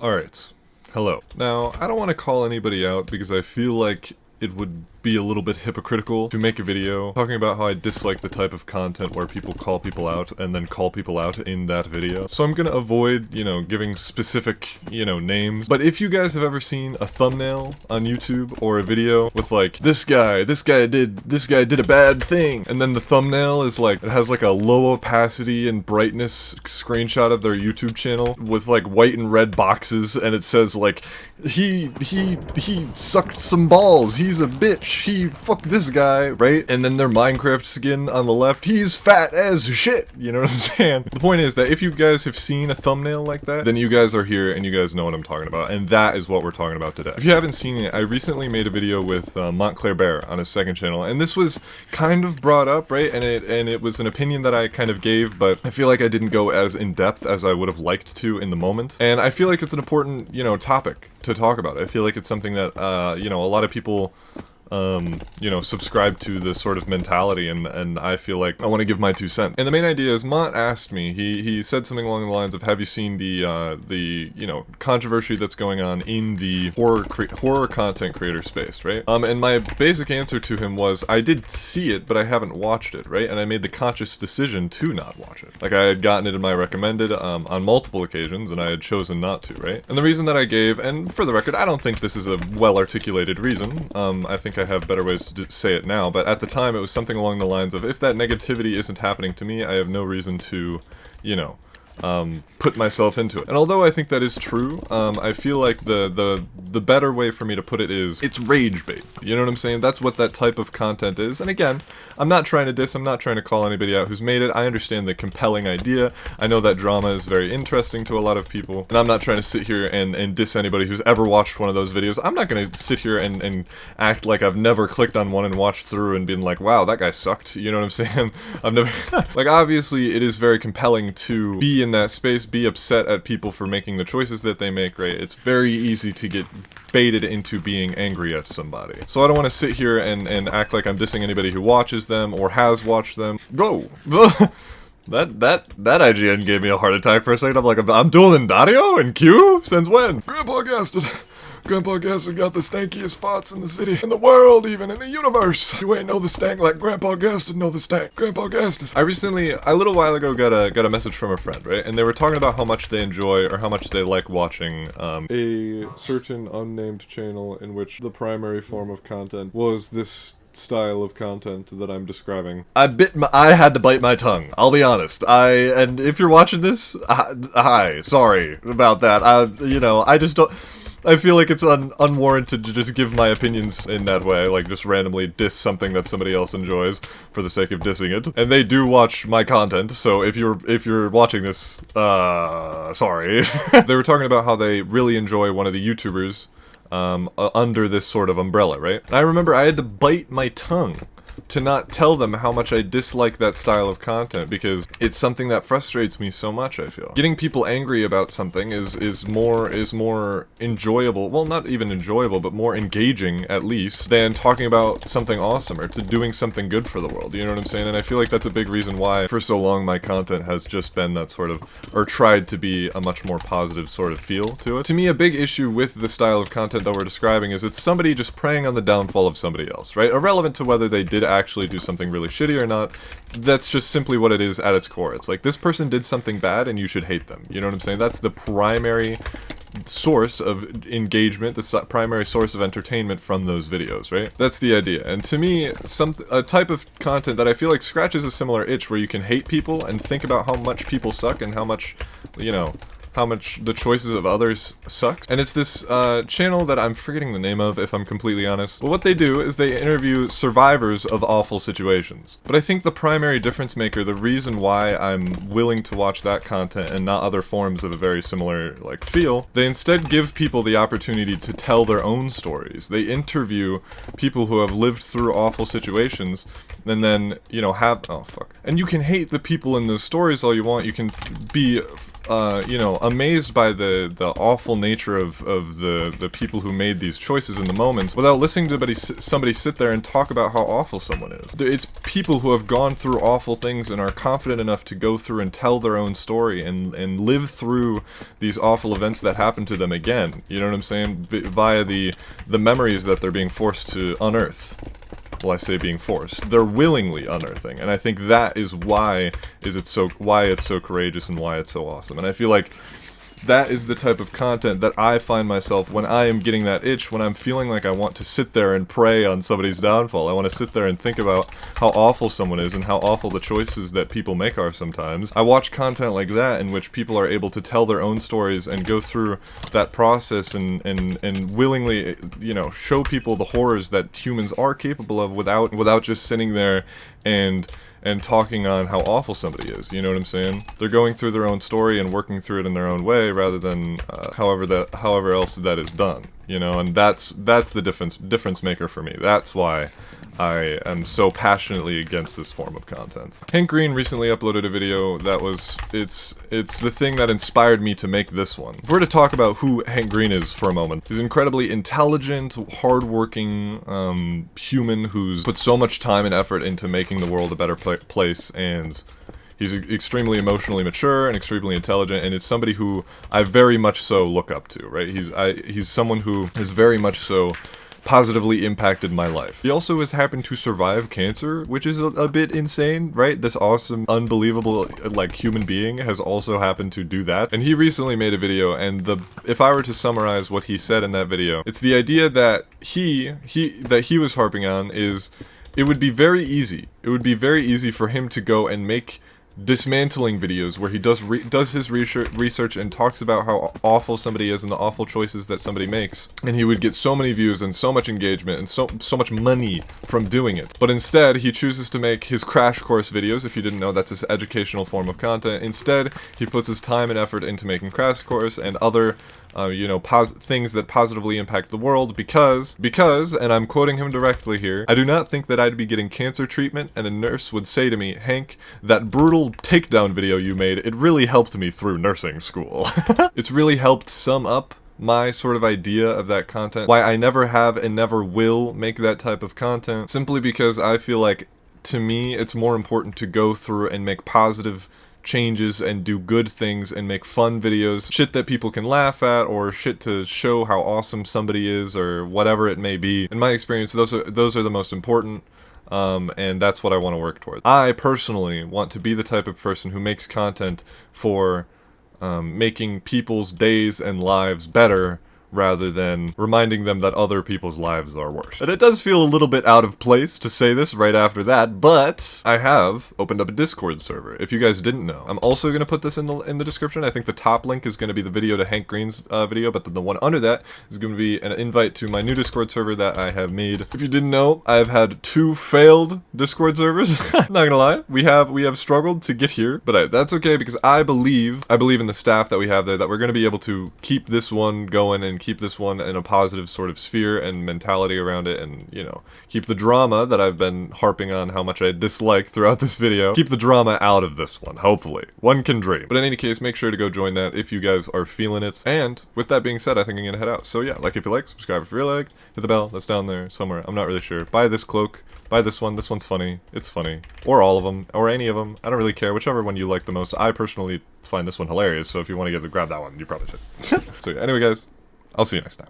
Alright, hello. Now, I don't want to call anybody out because I feel like it would be a little bit hypocritical to make a video talking about how I dislike the type of content where people call people out and then call people out in that video. So I'm gonna avoid, giving specific, names. But if you guys have ever seen a thumbnail on YouTube or a video with like, this guy did a bad thing, and then the thumbnail is like, it has like a low opacity and brightness screenshot of their YouTube channel with like white and red boxes, and it says like, he sucked some balls, he's a bitch, he fucked this guy, right? And then their Minecraft skin on the left, he's fat as shit, you know what I'm saying? The point is that if you guys have seen a thumbnail like that, then you guys are here and you guys know what I'm talking about, and that is what we're talking about today. If you haven't seen it, I recently made a video with Montclair Bear on his second channel, and this was kind of brought up, right? And it was an opinion that I kind of gave, but I feel like I didn't go as in-depth as I would have liked to in the moment, and I feel like it's an important, topic to talk about. I feel like it's something that, a lot of people subscribe to this sort of mentality, and I feel like I want to give my 2 cents. And the main idea is, Mont asked me, he said something along the lines of, have you seen the controversy that's going on in the horror content creator space, right? And my basic answer to him was, I did see it, but I haven't watched it, right? And I made the conscious decision to not watch it. Like, I had gotten it in my recommended, on multiple occasions, and I had chosen not to, right? And the reason that I gave, and for the record, I don't think this is a well-articulated reason, I think I have better ways to say it now, but at the time it was something along the lines of, if that negativity isn't happening to me, I have no reason to, put myself into it. And although I think that is true, I feel like the better way for me to put it is, it's rage bait. You know what I'm saying? That's what that type of content is. And again, I'm not trying to diss, I'm not trying to call anybody out who's made it. I understand the compelling idea. I know that drama is very interesting to a lot of people, and I'm not trying to sit here and diss anybody who's ever watched one of those videos. I'm not gonna sit here and act like I've never clicked on one and watched through and been like, wow, that guy sucked. You know what I'm saying? I've never, like, obviously it is very compelling to be in that space, be upset at people for making the choices that they make, right? It's very easy to get baited into being angry at somebody. So I don't want to sit here and act like I'm dissing anybody who watches them or has watched them. Go! That IGN gave me a heart attack for a second. I'm like, I'm dueling Dario and Q? Since when? Grandpa Gaston got the stankiest farts in the city, in the world even, in the universe. You ain't know the stank like Grandpa Gaston know the stank. Grandpa Gaston. I recently, a little while ago, got a message from a friend, right? And they were talking about how much they enjoy, or how much they like watching, a certain unnamed channel in which the primary form of content was this style of content that I'm describing. I had to bite my tongue, I'll be honest. And if you're watching this, hi, sorry about that. I just don't, I feel like it's unwarranted to just give my opinions in that way, like just randomly diss something that somebody else enjoys for the sake of dissing it. And they do watch my content, so if you're watching this, sorry. They were talking about how they really enjoy one of the YouTubers under this sort of umbrella, right? And I remember I had to bite my tongue to not tell them how much I dislike that style of content, because it's something that frustrates me so much, I feel. Getting people angry about something is more enjoyable, well, not even enjoyable, but more engaging, at least, than talking about something awesome, or to doing something good for the world, you know what I'm saying? And I feel like that's a big reason why, for so long, my content has just been that sort of, or tried to be a much more positive sort of feel to it. To me, a big issue with the style of content that we're describing is it's somebody just preying on the downfall of somebody else, right? Irrelevant to whether they did actually do something really shitty or not, that's just simply what it is at its core. It's like, this person did something bad and you should hate them, you know what I'm saying? That's the primary source of engagement, the primary source of entertainment from those videos, right? That's the idea. And to me, a type of content that I feel like scratches a similar itch, where you can hate people and think about how much people suck and how much, how much the choices of others sucks. And it's this channel that I'm forgetting the name of, if I'm completely honest. But what they do is they interview survivors of awful situations. But I think the primary difference maker, the reason why I'm willing to watch that content and not other forms of a very similar, like, feel, they instead give people the opportunity to tell their own stories. They interview people who have lived through awful situations, and then, oh fuck. And you can hate the people in those stories all you want, you can be you know, amazed by the awful nature of the people who made these choices in the moment without listening to somebody sit there and talk about how awful someone is. It's people who have gone through awful things and are confident enough to go through and tell their own story and live through these awful events that happen to them again. You know what I'm saying? Via the memories that they're being forced to unearth. Well, I say being forced. They're willingly unearthing, and I think that is why it's so courageous and why it's so awesome. And I feel like that is the type of content that I find myself when I am getting that itch, when I'm feeling like I want to sit there and prey on somebody's downfall. I want to sit there and think about how awful someone is and how awful the choices that people make are sometimes. I watch content like that in which people are able to tell their own stories and go through that process and willingly, you know, show people the horrors that humans are capable of without just sitting there and talking on how awful somebody is, you know what I'm saying? They're going through their own story and working through it in their own way, rather than however else that is done, you know. And that's the difference maker for me. That's why I am so passionately against this form of content. Hank Green recently uploaded a video that was, it's the thing that inspired me to make this one. If we're to talk about who Hank Green is for a moment, he's an incredibly intelligent, hardworking human who's put so much time and effort into making the world a better place, and he's extremely emotionally mature and extremely intelligent, and it's somebody who I very much so look up to, right? He's someone who has very much so positively impacted my life. He also has happened to survive cancer, which is a bit insane, right? This awesome, unbelievable, like, human being has also happened to do that. And he recently made a video, and if I were to summarize what he said in that video, it's the idea that he was harping on is it would be very easy. It would be very easy for him to go and make dismantling videos where he does his research and talks about how awful somebody is and the awful choices that somebody makes, and he would get so many views and so much engagement and so much money from doing it. But instead, he chooses to make his crash course videos. If you didn't know, that's his educational form of content. Instead, he puts his time and effort into making crash course and other you know, things that positively impact the world because, and I'm quoting him directly here, "I do not think that I'd be getting cancer treatment and a nurse would say to me, 'Hank, that brutal takedown video you made, it really helped me through nursing school.'" It's really helped sum up my sort of idea of that content, why I never have and never will make that type of content, simply because I feel like, to me, it's more important to go through and make positive changes and do good things and make fun videos, shit that people can laugh at, or shit to show how awesome somebody is, or whatever it may be. In my experience, those are the most important, and that's what I want to work towards. I personally want to be the type of person who makes content for making people's days and lives better, rather than reminding them that other people's lives are worse. And it does feel a little bit out of place to say this right after that, but I have opened up a Discord server, if you guys didn't know. I'm also going to put this in the description. I think the top link is going to be the video to Hank Green's video, but the one under that is going to be an invite to my new Discord server that I have made. If you didn't know, I've had 2 failed Discord servers. Not gonna lie, we have struggled to get here, but that's okay, because I believe in the staff that we have there, that we're going to be able to keep this one going and keep this one in a positive sort of sphere and mentality around it, and, you know, keep the drama that I've been harping on how much I dislike throughout this video, keep the drama out of this one, hopefully. One can dream. But in any case, make sure to go join that if you guys are feeling it. And with that being said, I think I'm gonna head out. So yeah, like if you like, subscribe if you like, hit the bell, that's down there somewhere, I'm not really sure. Buy this cloak, buy this one's funny, it's funny. Or all of them, or any of them, I don't really care, whichever one you like the most. I personally find this one hilarious, so if you want to grab that one, you probably should. So yeah, anyway guys, I'll see you next time.